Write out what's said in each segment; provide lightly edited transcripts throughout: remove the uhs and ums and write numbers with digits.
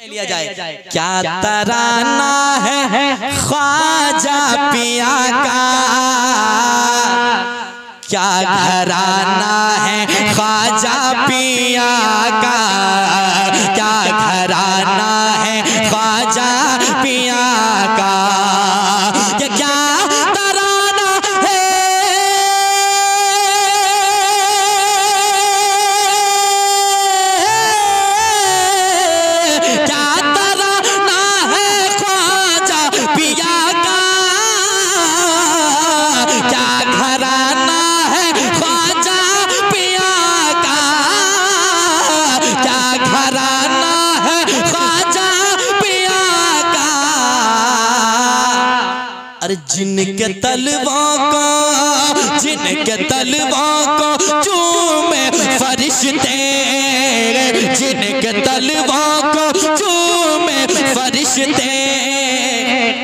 लिया जाए। क्या तराना है ख्वाजा पिया का, क्या घराना है ख्वाजा पिया का, क्या घराना है ख्वाजा पिया का, क्या तराना है, क्या तराना है ख्वाजा पिया का, क्या घराना है ख्वाजा पिया का, क्या घराना है ख्वाजा पिया का। अरे जिनके तलवों को, जिनके तलवों को चूमे फरिश्ते, जिनके तलवों को चूमे फरिश्ते,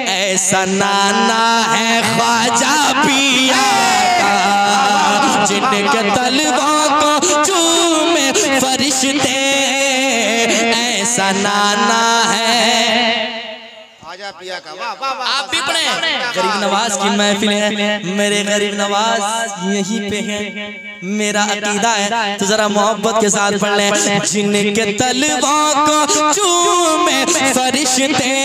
ऐसा नाना है ख्वाजा पिया का। जिनके तलवों को चूमे फरिश्ते, ऐसा नाना है ख्वाजा पिया का। वाह वाह वाह। आप भी पढ़े। गरीब नवाज की महफिल है, मेरे गरीब नवाज यहीं पे है, मेरा अकीदा है, तो जरा मोहब्बत के साथ पढ़ लें। जिनके तलवों को चूमे फरिश्ते,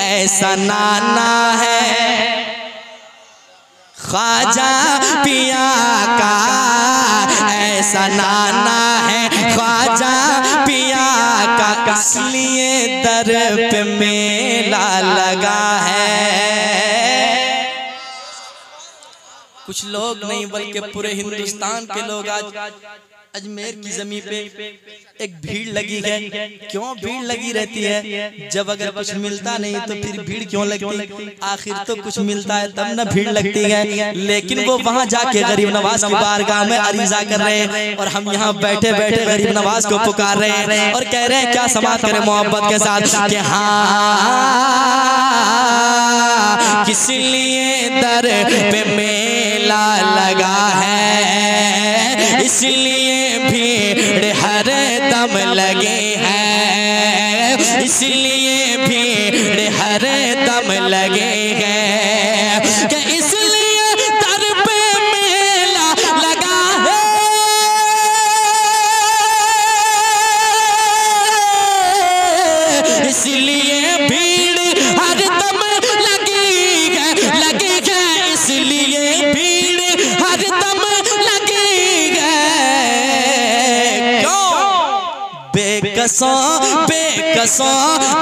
ऐसा नाना है ख्वाजा पिया का, ऐसा नाना है ख्वाजा पिया का। इसलिए दर पे मेला लगा है। कुछ लोग नहीं बल्कि पूरे हिंदुस्तान के लोग आज अजमेर की जमीन पे एक भीड़ लगी है। क्यों भीड़ लगी रहती है? जब अगर कुछ मिलता नहीं तो फिर भीड़ क्यों लगती? आखिर तो कुछ मिलता है तब ना भीड़ लगती है। लेकिन वो वहां जाके गरीब नवाज की बारगाह में अरीजा कर रहे हैं, और हम यहाँ बैठे बैठे गरीब नवाज को पुकार रहे हैं और कह रहे हैं क्या समाप्त करें मोहब्बत के साथ कि हाँ, किस लिए दर पे मेला लगा है, इसलिए भीड़ हर दम लगे हैं, इसलिए भीड़ हर दम लगे हैं, कि इसलिए दर पे मेला लगा है, इसलिए भीड़ हर दम लगी है, लगी है, इसलिए भीड़ हर दम लगी है। क्यों? बेकसों बेकसों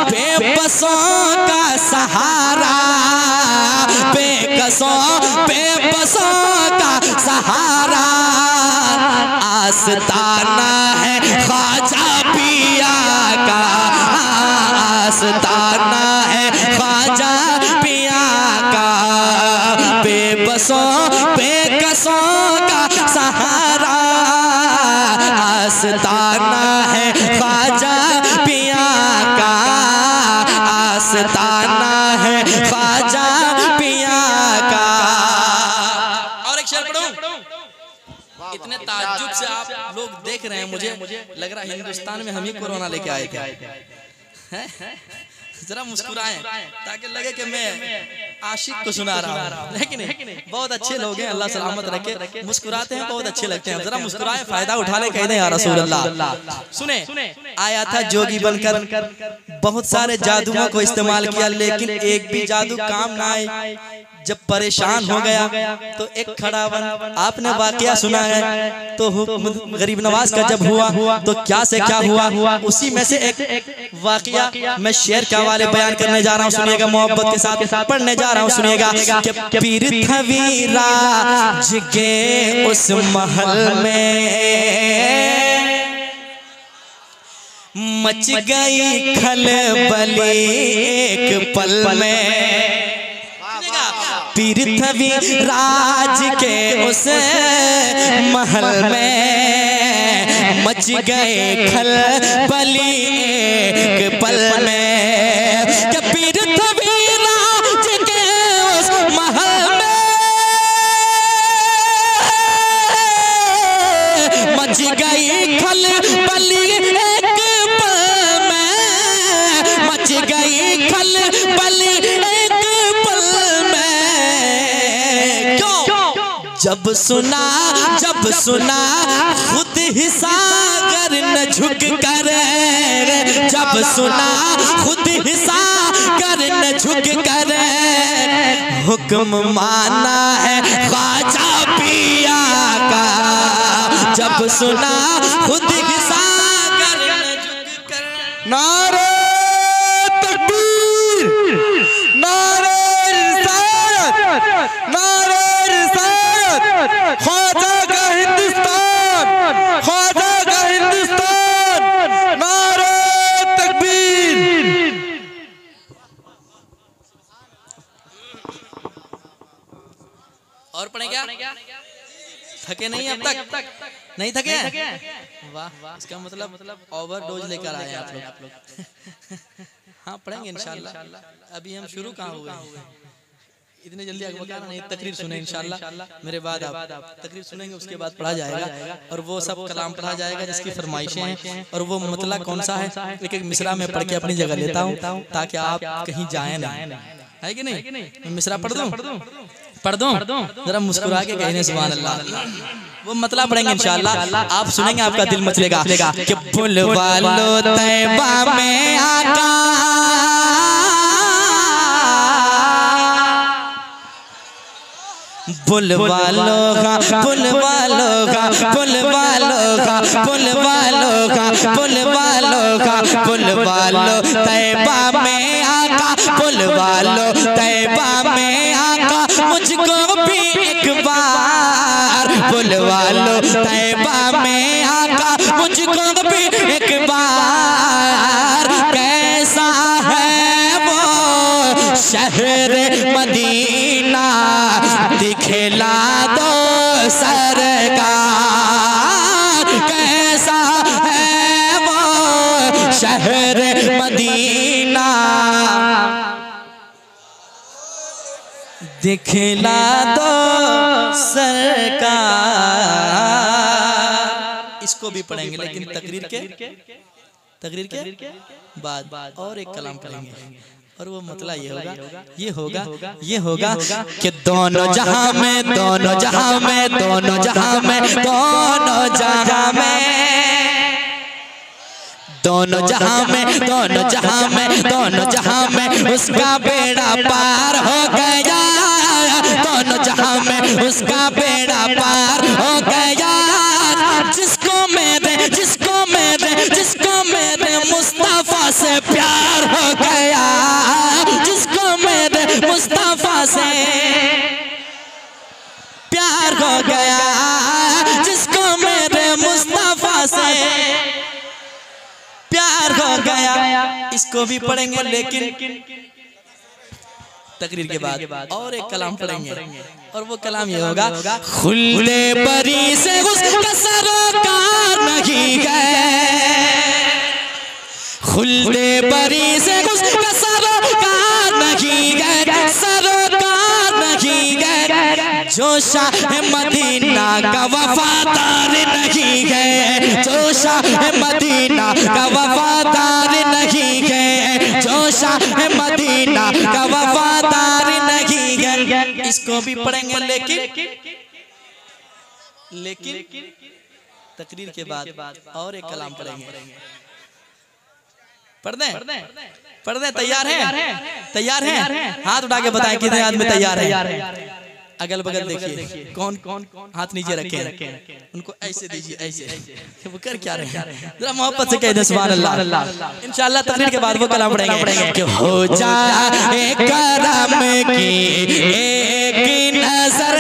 बेबसों का सहारा, बेकसों बेबसों का सहारा, आस्ताना है ख्वाजा पिया का, आस्ताना है ख्वाजा पिया का। बेबसों बेकसों का सहारा, आस्ताना है ख्वाजा पिया का, आस्ताना है ख्वाजा पिया का। और एक शेर पढ़ूं। इतने ताज्जुब से आप लोग देख रहे हैं, मुझे लग रहा है हिंदुस्तान में हम ही कोरोना लेके आए थे। जरा मुस्कुराएं ताकि लगे कि मैं आशिक को सुना रहा हूँ, लेकिन बहुत अच्छे लोग हैं, अल्लाह सलामत रखे, मुस्कुराते हैं, बहुत अच्छे लगते हैं। जरा मुस्कुराएं, फायदा उठा ले, कह दें या रसूल अल्लाह। सुने, आया था जोगी बनकर, बहुत सारे जादुओं को इस्तेमाल किया, लेकिन एक भी जादू काम ना आए। जब परेशान हो गया तो एक खड़ा बन, आपने वाकया सुना है, तो गरीब नवाज का जब हुआ तो क्या से क्या हुआ, उसी में से एक वाकया मैं शेर के हवाले बयान करने जा रहा हूँ। सुनिएगा मोहब्बत के साथ पढ़ने जा रहा हूँ। सुनिएगा कि पीर थवीरा के उस महल में मच गई खलबली एक पल में। पृथ्वी राज के उस महल में मच गए खलबली एक पल में, कि पृथ्वी राज के उस महल में मच गई खलबली एक पल में। गई खल पल एक पल में। क्यों? जब सुना खुद ही सागर न झुक कर, जब सुना खुद ही सागर न झुक कर, हुक्म माना है ख्वाजा पिया का। जब सुना खुद ही सागर न झुक कर। नारे तकबीर, नारे रिसालत, नारे रिसालत, ख्वाजा का हिंदुस्तान, ख्वाजा का हिंदुस्तान, नारे तकबीर। और पढ़े क्या? थके नहीं अब तक? नहीं थके? वाह, इसका मतलब ओवरडोज लेकर आए आप लोग। हाँ पढ़ेंगे इंशाल्लाह। अभी हम शुरू कहाँ हुए, इतने जल्दी आगे बताना नहीं। तकरीर सुने इंशाल्लाह, मेरे बाद आप तकरीर सुनेंगे, उसके बाद पढ़ा जाएगा और वो सब कलाम पढ़ा जाएगा जिसकी फरमाइशें हैं। और वो मतलब कौन सा है, एक एक मिसरा में पढ़ के अपनी जगह लेता हूँ ताकि आप कहीं जाए ना, है कि नहीं? मैं मिसरा पढ़ दूं जरा मुस्कुरा के कहने सुभान अल्लाह। वो मतलब पढ़ेंगे इंशाल्लाह, आप सुनेंगे आपका दिल मचलेगा कि बुलवा लो तैबा में आका, बुलवा लोगा, बुलवा लोगा, बुलवा लोगा, बुलवा लोगा, बुलवा लोगा, बुलवा लो तैबा में आका, बुलवा लो तैबा में आका, मुझको भी एक बार बुलवा लो तैबा में आका, मुझको भी एक बार। कैसा है वो शहर मदीना, दिखला दो सरकार। कैसा है वो शहर मदीना, दिखला दो सरकार। इसको भी पढ़ेंगे लेकिन तकरीर के बाद और एक कलाम पढ़ेंगे और वो मतलब ये होगा कि दोनों जहां में, दोनों जहां में, दोनों जहां में, दोनों जहां में, दोनों जहां में, दोनों जहां में, दोनों जहां में उसका बेड़ा पार हो गया। दोनों जहां में उसका बेड़ा पार हो गया। जिसको मेरे, जिसको मेरे, जिसको मेरे मुस्तफा से प्यार हो गया, जिसको मेरे मुस्तफा से प्यार हो गया, जिसको मेरे मुस्तफा से प्यार हो गया। इसको भी पढ़ेंगे लेकिन तकरीर के बाद और एक कलाम पढ़ेंगे और वो कलाम ये होगा, खुले बरी से उसका सरोकार नहीं गए, खुले बरी से उसका सरोकार नहीं गए, सरोकार नहीं गए। जो शाह मदीना का वफादार नहीं गए, जो शाह मदीना का वफादार नहीं गए, जो शाह मदीना का वफादार नहीं गए। इसको भी पढ़ेंगे लेकिन तकरीर के बाद और एक कलाम पढ़ेंगे। पढ़ दें? तैयार हैं? हाथ उठा के बताएं कितने आदमी तैयार हैं। अगल बगल देखिए कौन कौन हाथ नीचे रखे, उनको ऐसे दीजिए, ऐसे वो कर क्या रहे हैं, जरा मोहब्बत से कह दें सुभान अल्लाह। इंशाअल्लाह तकरीर के बाद वो कलाम पढ़ेंगे कि हो जाए करम की एक नजर,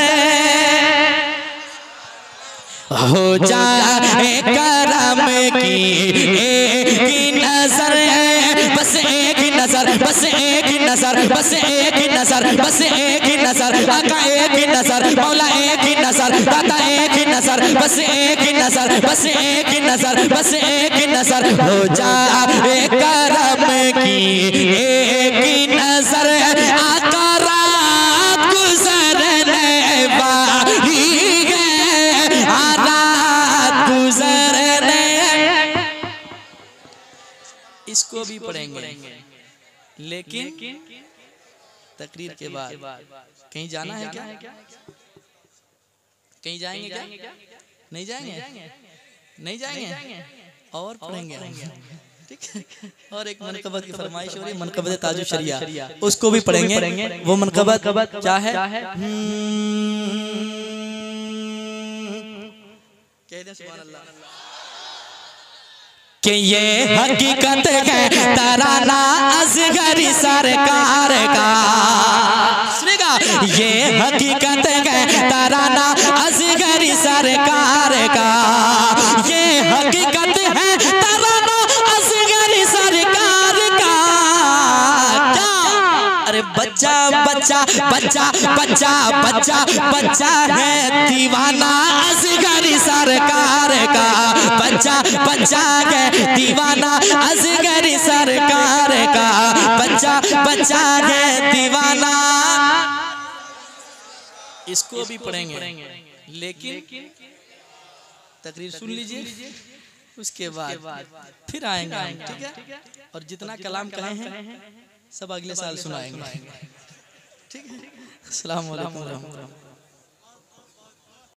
हो जाए करम की एक नजर, बस एक नजर, बस एक नजर, बस एक नजर, बस एक नजर, आका एक नजर, मौला एक नजर, दाता एक नजर, बस एक नजर, बस एक नजर, बस एक नजर, हो जाए करम की एक नजर, आका रात गुजरने वाली है, रात गुजरने। इसको भी पढ़ेंगे लेकिन तकरीर के बाद कहीं जाना है क्या? कहीं जाएंगे क्या? नहीं जाएंगे? नहीं जाएंगे और पढ़ेंगे, ठीक है। और एक मनकबत की फरमाइश हो रही है, मनकबत ताजुब शरिया, उसको भी पढ़ेंगे। वो मनकबत क्या है? कह दें सुभान अल्लाह। कि ये हकीकत है तराना असगरी सरकार का, सुनेगा, ये हकीकत है तराना असगरी सरकार का, ये हकीकत है तराना असगरी सरकार का। क्या? अरे बच्चा बच्चा बच्चा बच्चा बच्चा बच्चा है दीवाना असगरी सरकार का, बच्चा बच्चा है दीवाना असगरी सरकार का, बच्चा बच्चा है दीवाना। इसको भी पढ़ेंगे, लेकिन तकरीर सुन लीजिए, उसके बाद फिर आएंगे हम, ठीक है। और जितना कलाम कहे हैं सब अगले साल सुनाएंगे, ठीक है। अस्सलाम वालेकुम।